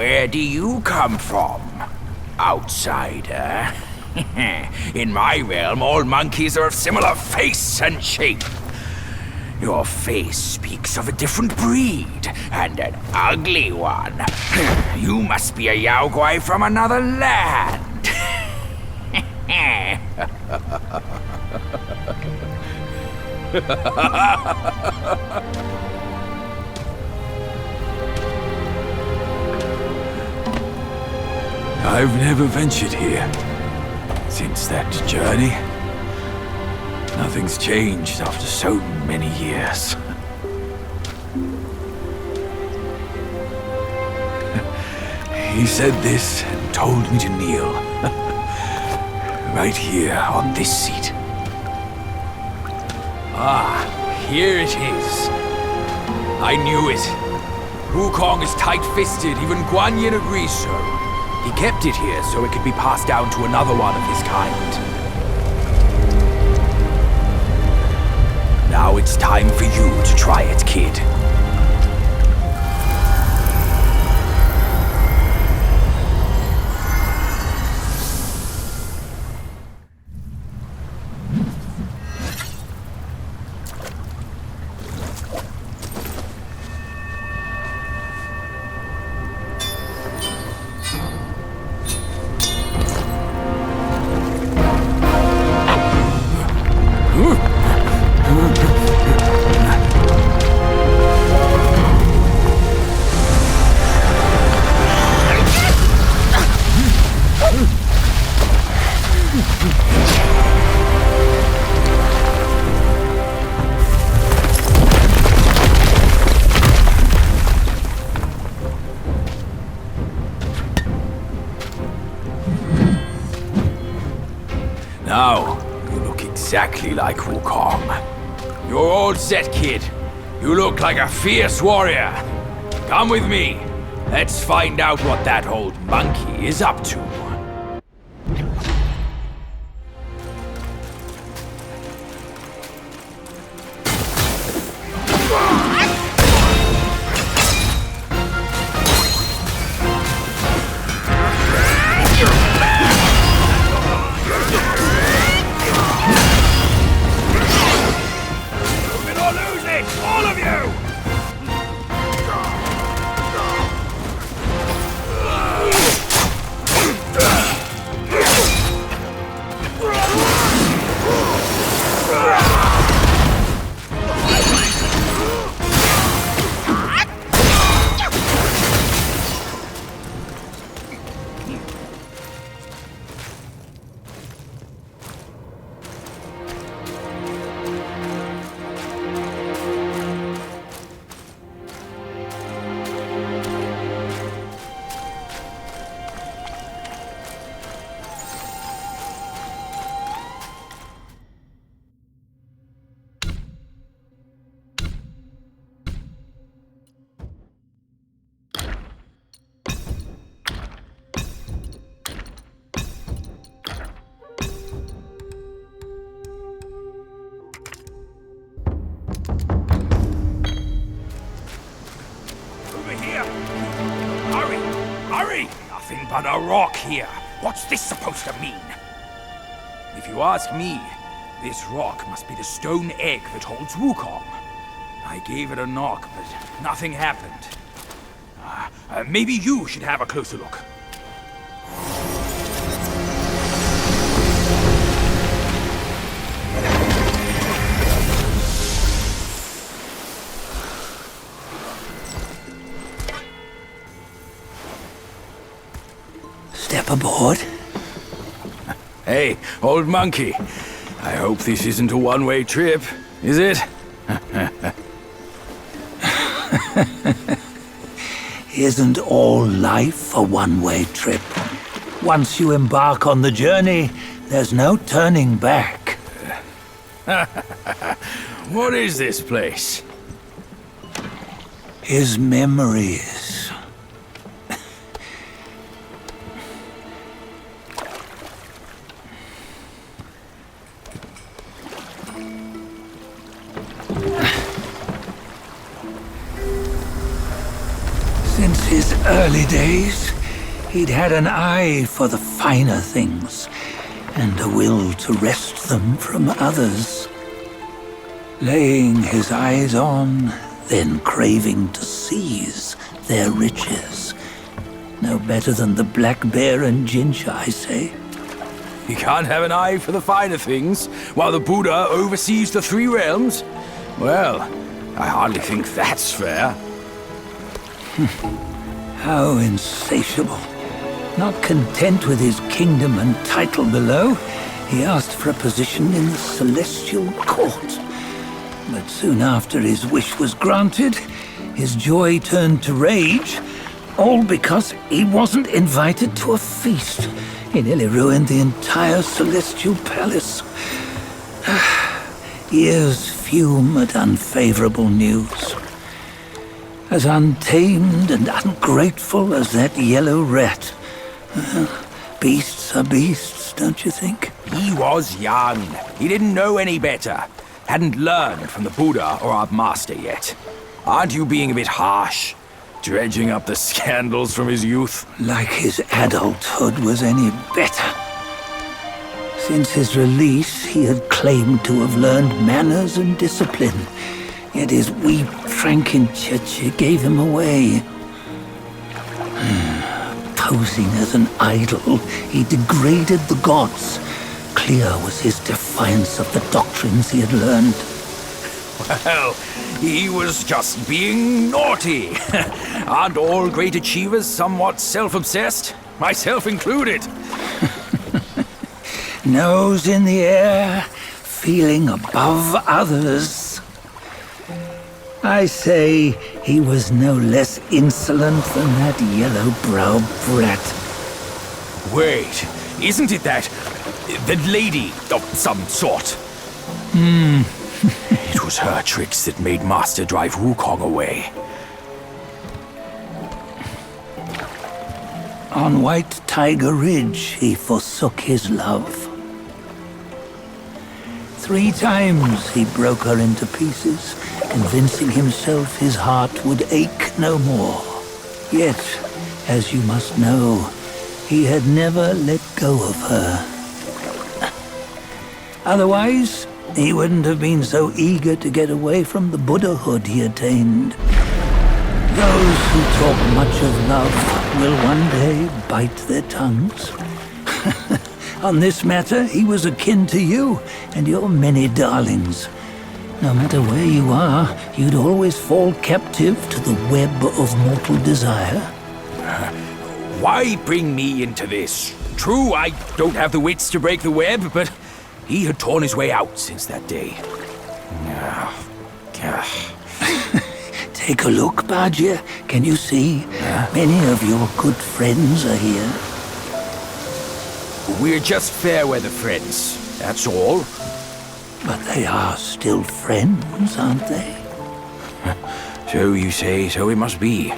Where do you come from, outsider? In my realm, all monkeys are of similar face and shape. Your face speaks of a different breed, and an ugly one. You must be a Yaogwai from another land. I've never ventured here since that journey. Nothing's changed after so many years. He said this and told me to kneel. Right here on this seat. Ah, here it is. I knew it. Wukong is tight-fisted, even Guan Yin agrees so. He kept it here so it could be passed down to another one of his kind. Now it's time for you to try it, kid. Now, you look exactly like Wukong. You're all set, kid. You look like a fierce warrior. Come with me. Let's find out what that old monkey is up to. All of you! Nothing but a rock here. What's this supposed to mean? If you ask me, this rock must be the stone egg that holds Wukong. I gave it a knock, but nothing happened. Maybe you should have a closer look. Step aboard. Hey, old monkey. I hope this isn't a one-way trip, is it? Isn't all life a one-way trip? Once you embark on the journey, there's no turning back. What is this place? His memories. Since his early days, he'd had an eye for the finer things, and a will to wrest them from others. Laying his eyes on, then craving to seize their riches. No better than the black bear and Jinja, I say. You can't have an eye for the finer things, while the Buddha oversees the three realms? Well, I hardly think that's fair. How insatiable. Not content with his kingdom and title below, he asked for a position in the celestial court. But soon after his wish was granted, his joy turned to rage, all because he wasn't invited to a feast. He nearly ruined the entire celestial palace. Years fume at unfavorable news. As untamed and ungrateful as that yellow rat. Beasts are beasts, don't you think? He was young. He didn't know any better. Hadn't learned from the Buddha or our master yet. Aren't you being a bit harsh? Dredging up the scandals from his youth? Like his adulthood was any better. Since his release, he had claimed to have learned manners and discipline. Yet his weak Frankenchurch gave him away. Posing as an idol, he degraded the gods. Clear was his defiance of the doctrines he had learned. Well, he was just being naughty. Aren't all great achievers somewhat self-obsessed? Myself included. Nose in the air, feeling above others. I say he was no less insolent than that yellow-browed brat. Wait, isn't it that lady of some sort? It was her tricks that made Master drive Wukong away. On White Tiger Ridge, he forsook his love. 3 times he broke her into pieces, convincing himself his heart would ache no more. Yet, as you must know, he had never let go of her. Otherwise, he wouldn't have been so eager to get away from the Buddhahood he attained. Those who talk much of love will one day bite their tongues. On this matter, he was akin to you and your many darlings. No matter where you are, you'd always fall captive to the web of mortal desire. Why bring me into this? True, I don't have the wits to break the web, but he had torn his way out since that day. Take a look, Bajia. Can you see? Many of your good friends are here. We're just fair-weather friends, that's all. But they are still friends, aren't they? So you say, so it must be.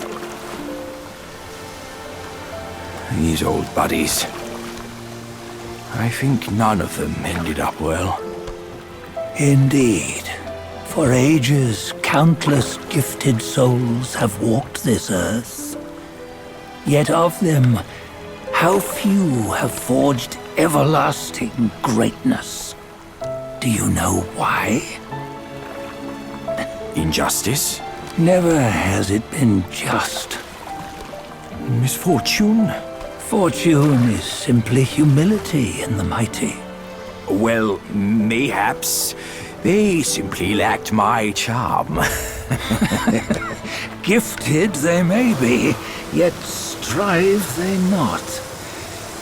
These old buddies. I think none of them ended up well. Indeed. For ages, countless gifted souls have walked this earth. Yet of them, how few have forged everlasting greatness? Do you know why? Injustice? Never has it been just. Misfortune? Fortune is simply humility in the mighty. Well, mayhaps. They simply lacked my charm. Gifted they may be, yet strive they not.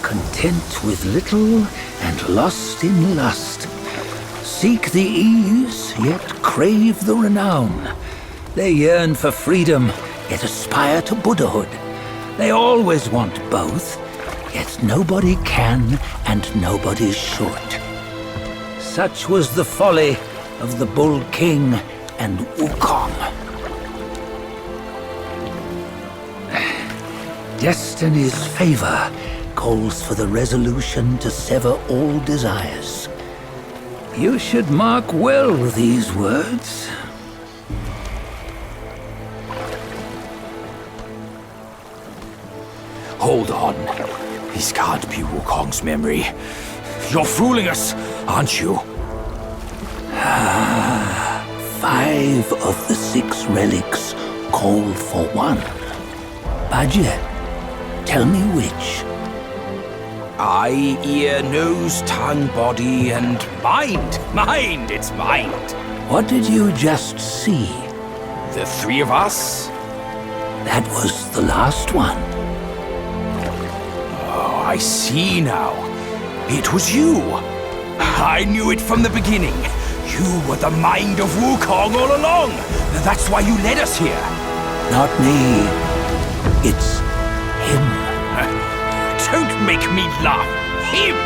Content with little and lost in lust. Seek the ease, yet crave the renown. They yearn for freedom, yet aspire to Buddhahood. They always want both, yet nobody can and nobody should. Such was the folly of the Bull King and Wukong. Destiny's favor calls for the resolution to sever all desires. You should mark well these words. Hold on. This can't be Wukong's memory. You're fooling us, aren't you? 5 of the 6 relics call for one. Badger, tell me which. Eye, ear, nose, tongue, body, and mind. Mind, it's mind. What did you just see? The 3 of us? That was the last one. Oh, I see now. It was you. I knew it from the beginning. You were the mind of Wukong all along. That's why you led us here. Not me. It's him. Don't make me laugh. Him?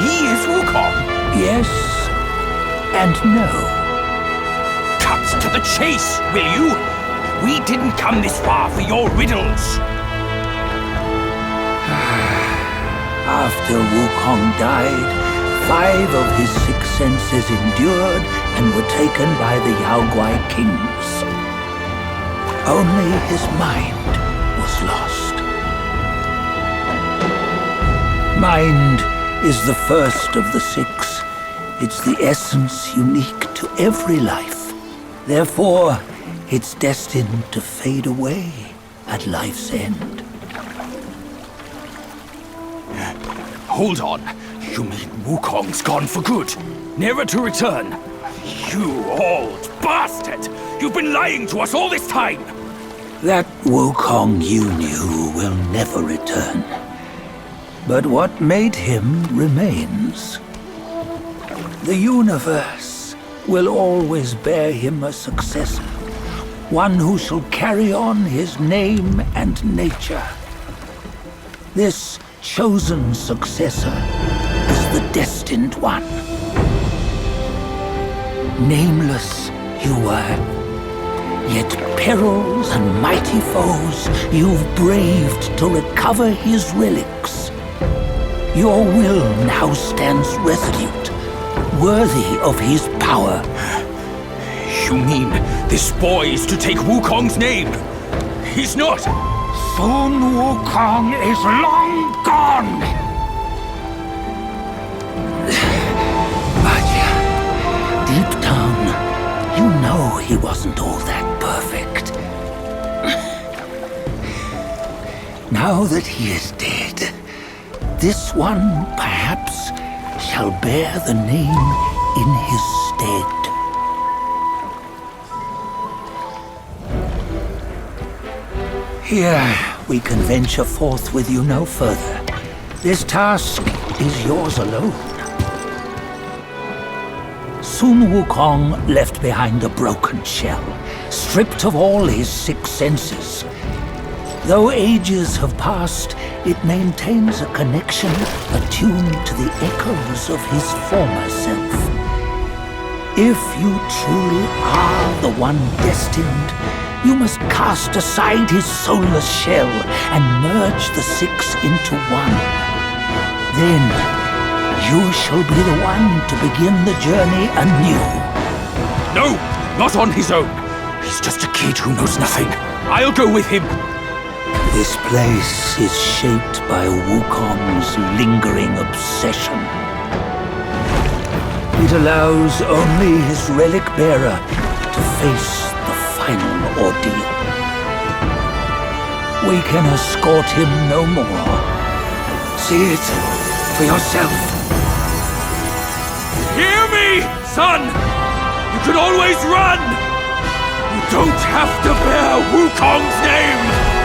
He is Wukong. Yes and no. Cut to the chase, will you? We didn't come this far for your riddles. After Wukong died, 5 of his 6 senses endured and were taken by the Yaoguai kings. Only his mind was lost. Mind is the first of the 6. It's the essence unique to every life. Therefore, it's destined to fade away at life's end. Hold on. You mean Wukong's gone for good? Never to return? You old bastard! You've been lying to us all this time! That Wukong you knew will never return. But what made him remains. The universe will always bear him a successor, one who shall carry on his name and nature. This chosen successor is the destined one. Nameless you were, yet perils and mighty foes you've braved to recover his relics. Your will now stands resolute, worthy of his power. You mean this boy is to take Wukong's name? He's not! Sun Wukong is long gone! Bajia, deep down, you know he wasn't all that perfect. Now that he is dead, this one, perhaps, shall bear the name in his stead. Here, we can venture forth with you no further. This task is yours alone. Sun Wukong left behind a broken shell, stripped of all his 6 senses. Though ages have passed, it maintains a connection attuned to the echoes of his former self. If you truly are the one destined, you must cast aside his soulless shell and merge the 6 into one. Then, you shall be the one to begin the journey anew. No, not on his own. He's just a kid who knows nothing. I'll go with him. This place is shaped by Wukong's lingering obsession. It allows only his relic bearer to face the final ordeal. We can escort him no more. See it for yourself. Hear me, son! You can always run! You don't have to bear Wukong's name!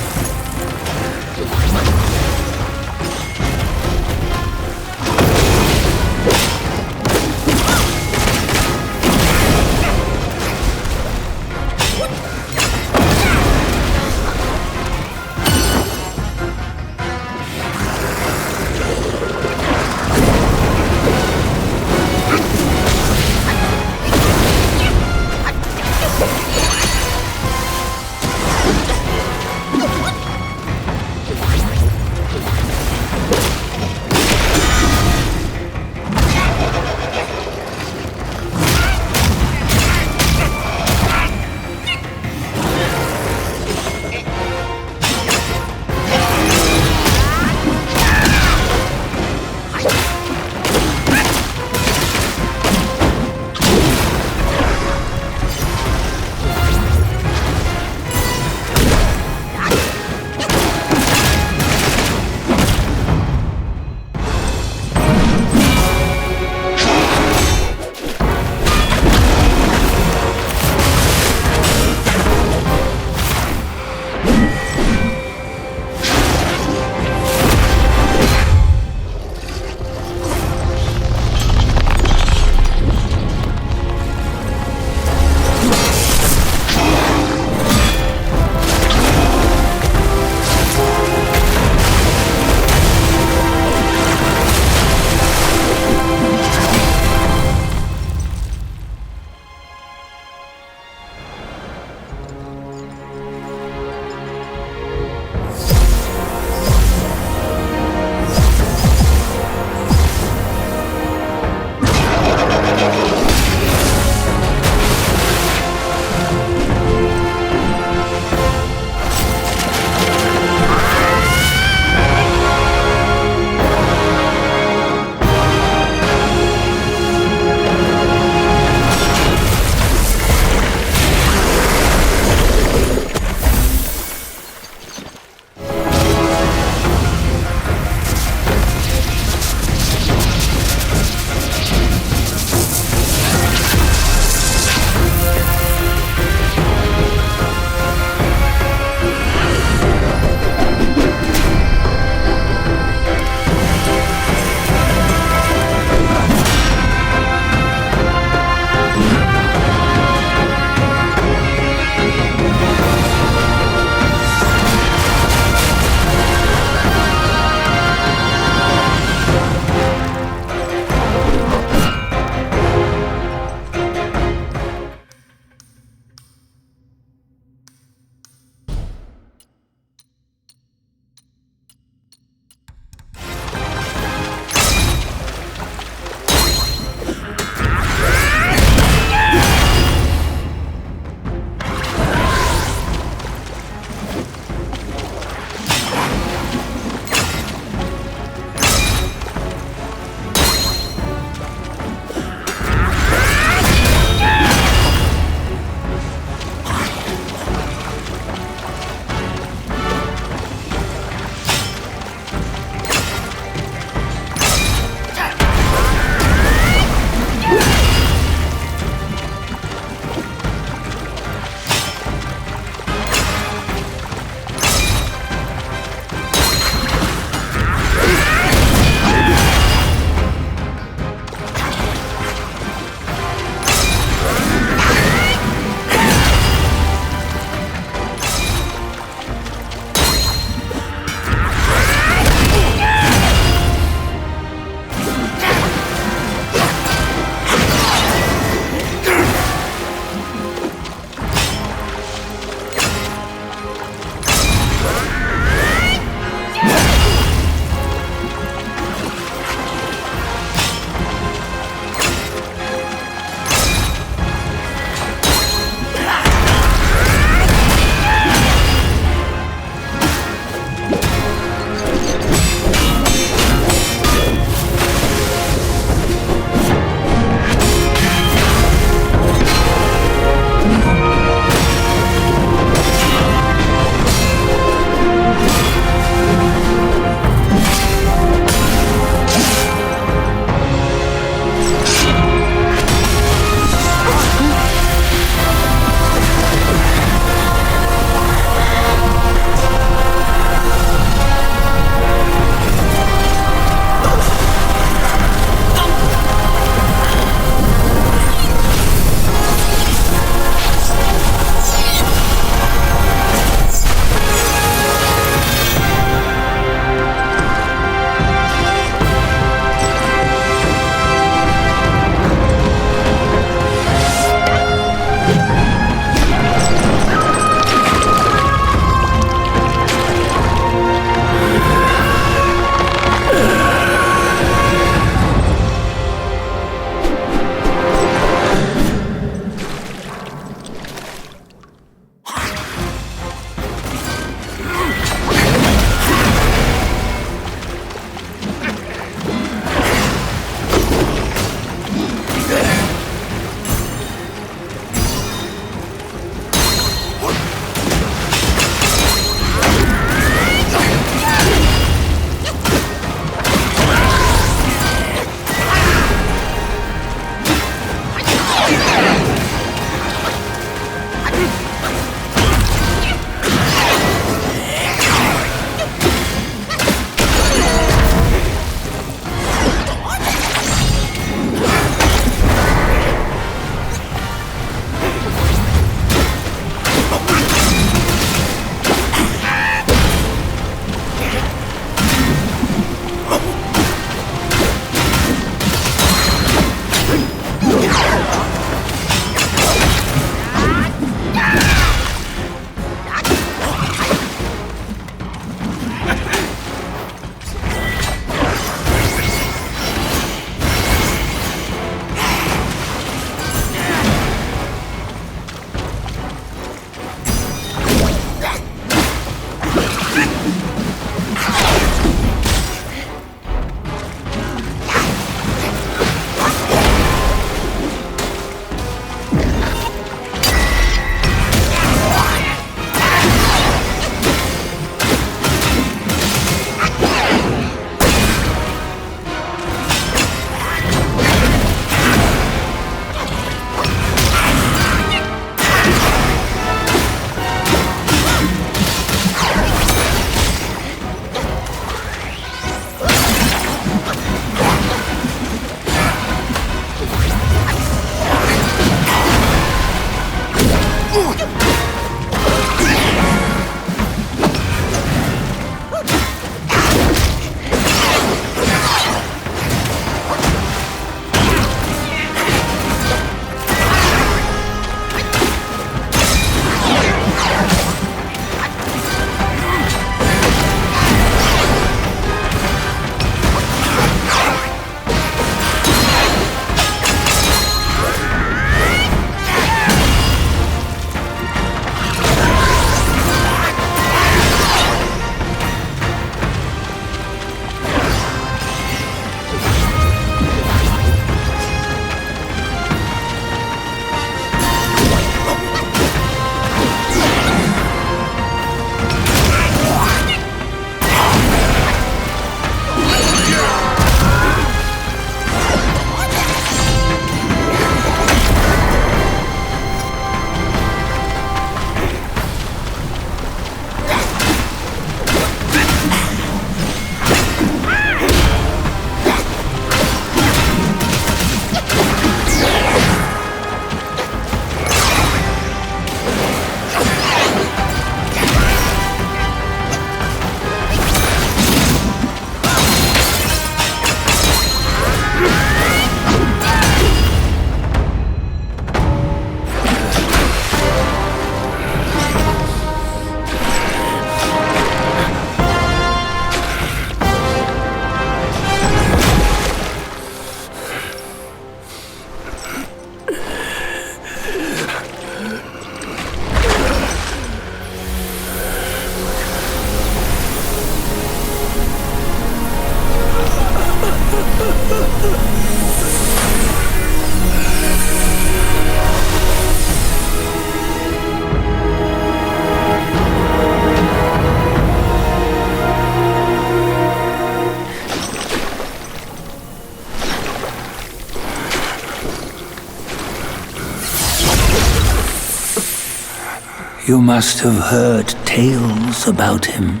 You must have heard tales about him.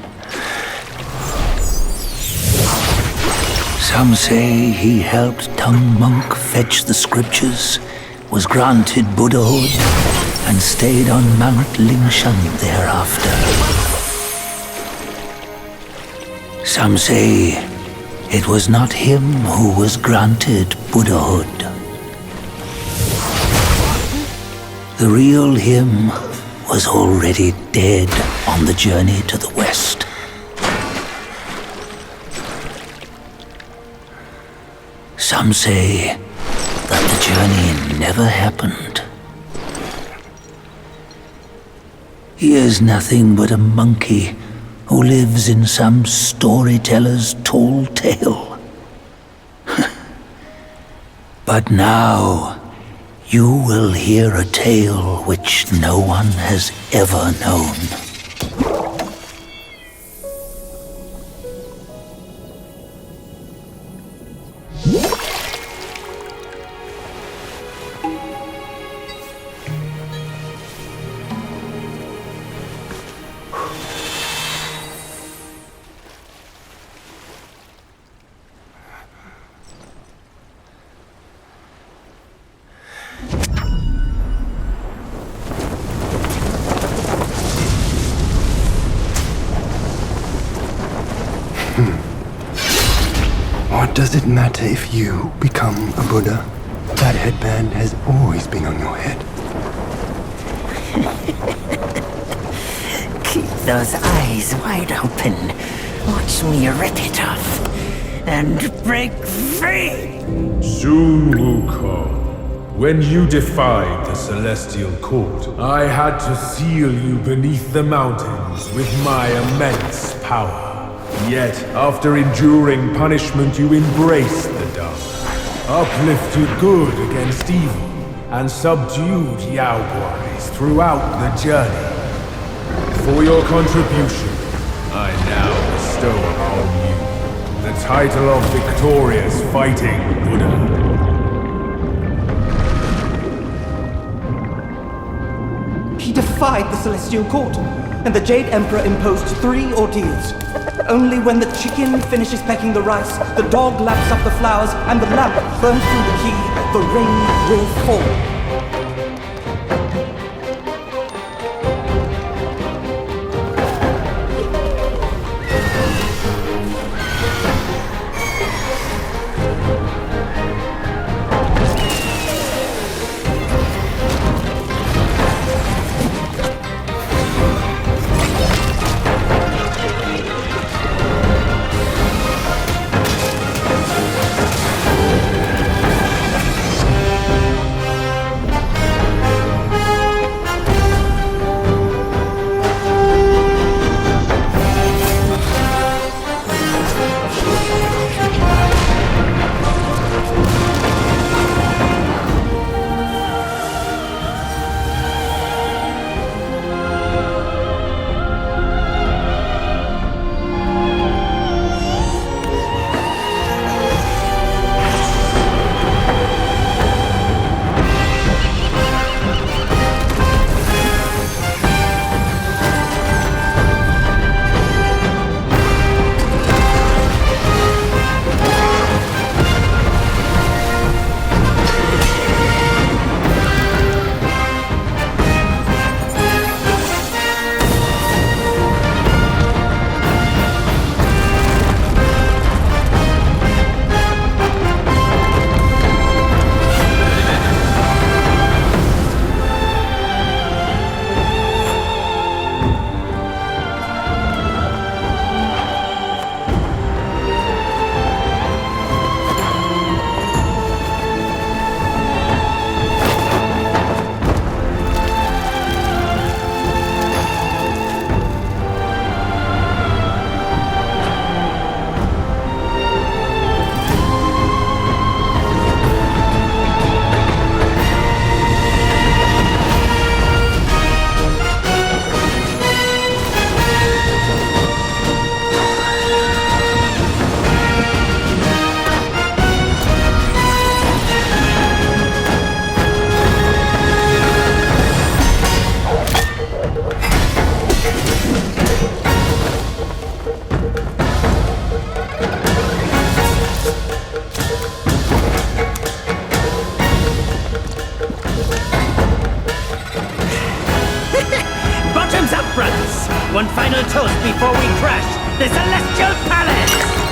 Some say he helped Tung Monk fetch the scriptures, was granted Buddhahood, and stayed on Mount Lingshan thereafter. Some say it was not him who was granted Buddhahood. The real him was already dead on the journey to the west. Some say that the journey never happened. He is nothing but a monkey who lives in some storyteller's tall tale. But now, you will hear a tale which no one has ever known. What does it matter if you become a Buddha? That headband has always been on your head. Keep those eyes wide open. Watch me rip it off and break free. Soon, Wukong. When you defied the Celestial Court, I had to seal you beneath the mountains with my immense power. Yet, after enduring punishment, you embraced the dark, uplifted good against evil, and subdued Yaoguais throughout the journey. For your contribution, I now bestow upon you the title of Victorious Fighting Buddha. He defied the Celestial Court, and the Jade Emperor imposed 3 ordeals. Only when the chicken finishes pecking the rice, the dog laps up the flowers, and the lamp burns through the key, the rain will fall. toast before we crash the Celestial Palace!